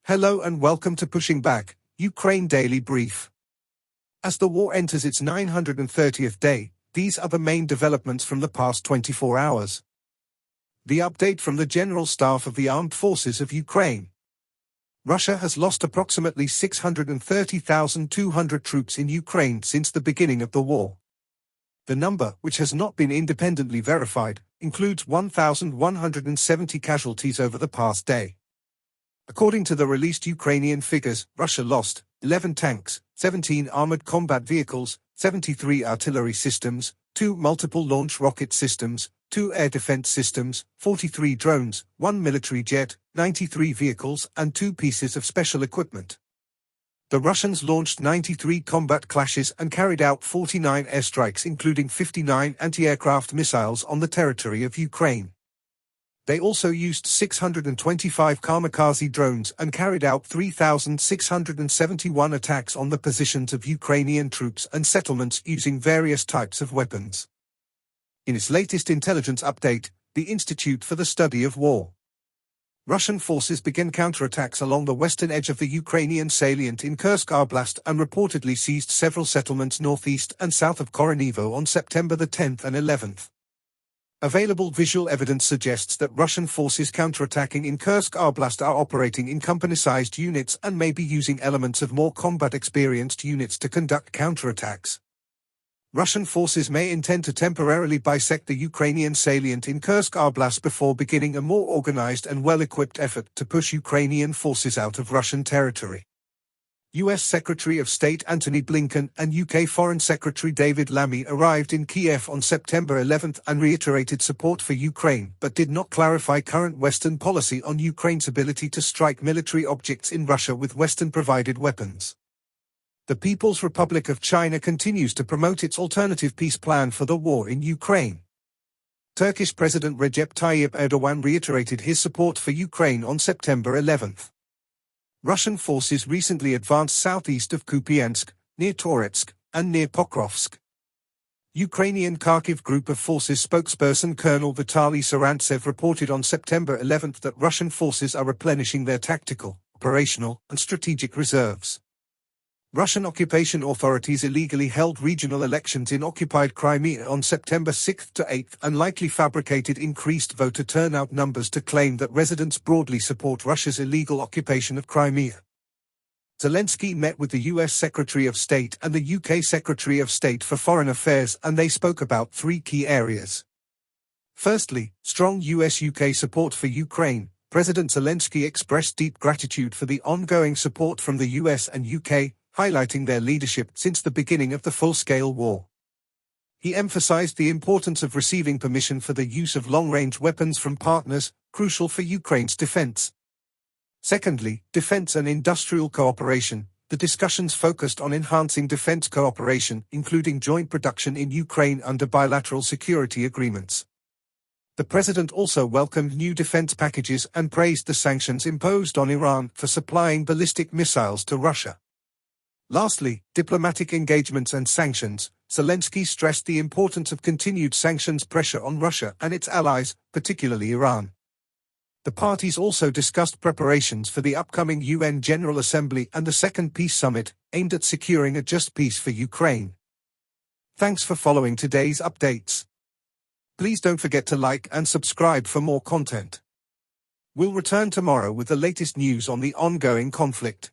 Hello and welcome to Pushing Back, Ukraine Daily Brief. As the war enters its 930th day, these are the main developments from the past 24 hours. The update from the General Staff of the Armed Forces of Ukraine. Russia has lost approximately 630,200 troops in Ukraine since the beginning of the war. The number, which has not been independently verified, includes 1,170 casualties over the past day. According to the released Ukrainian figures, Russia lost 11 tanks, 17 armored combat vehicles, 73 artillery systems, 2 multiple launch rocket systems, 2 air defense systems, 43 drones, 1 military jet, 93 vehicles, and 2 pieces of special equipment. The Russians launched 93 combat clashes and carried out 49 airstrikes, including 59 anti-aircraft missiles on the territory of Ukraine. They also used 625 kamikaze drones and carried out 3,671 attacks on the positions of Ukrainian troops and settlements using various types of weapons. In its latest intelligence update, the Institute for the Study of War, Russian forces began counterattacks along the western edge of the Ukrainian salient in Kursk Oblast and reportedly seized several settlements northeast and south of Koronivo on September the 10th and 11th. Available visual evidence suggests that Russian forces counterattacking in Kursk Oblast are operating in company-sized units and may be using elements of more combat-experienced units to conduct counterattacks. Russian forces may intend to temporarily bisect the Ukrainian salient in Kursk Oblast before beginning a more organized and well-equipped effort to push Ukrainian forces out of Russian territory. U.S. Secretary of State Antony Blinken and UK Foreign Secretary David Lammy arrived in Kiev on September 11 and reiterated support for Ukraine, but did not clarify current Western policy on Ukraine's ability to strike military objects in Russia with Western-provided weapons. The People's Republic of China continues to promote its alternative peace plan for the war in Ukraine. Turkish President Recep Tayyip Erdogan reiterated his support for Ukraine on September 11. Russian forces recently advanced southeast of Kupiansk, near Toretsk, and near Pokrovsk. Ukrainian Kharkiv Group of Forces spokesperson Colonel Vitaly Sarantsev reported on September 11 that Russian forces are replenishing their tactical, operational, and strategic reserves. Russian occupation authorities illegally held regional elections in occupied Crimea on September 6 to 8 and likely fabricated increased voter turnout numbers to claim that residents broadly support Russia's illegal occupation of Crimea. Zelensky met with the US Secretary of State and the UK Secretary of State for Foreign Affairs, and they spoke about 3 key areas. Firstly, strong US-UK support for Ukraine. President Zelensky expressed deep gratitude for the ongoing support from the US and UK, highlighting their leadership since the beginning of the full-scale war. He emphasized the importance of receiving permission for the use of long-range weapons from partners, crucial for Ukraine's defense. Secondly, defense and industrial cooperation. The discussions focused on enhancing defense cooperation, including joint production in Ukraine under bilateral security agreements. The president also welcomed new defense packages and praised the sanctions imposed on Iran for supplying ballistic missiles to Russia. Lastly, diplomatic engagements and sanctions. Zelensky stressed the importance of continued sanctions pressure on Russia and its allies, particularly Iran. The parties also discussed preparations for the upcoming UN General Assembly and the Second Peace Summit, aimed at securing a just peace for Ukraine. Thanks for following today's updates. Please don't forget to like and subscribe for more content. We'll return tomorrow with the latest news on the ongoing conflict.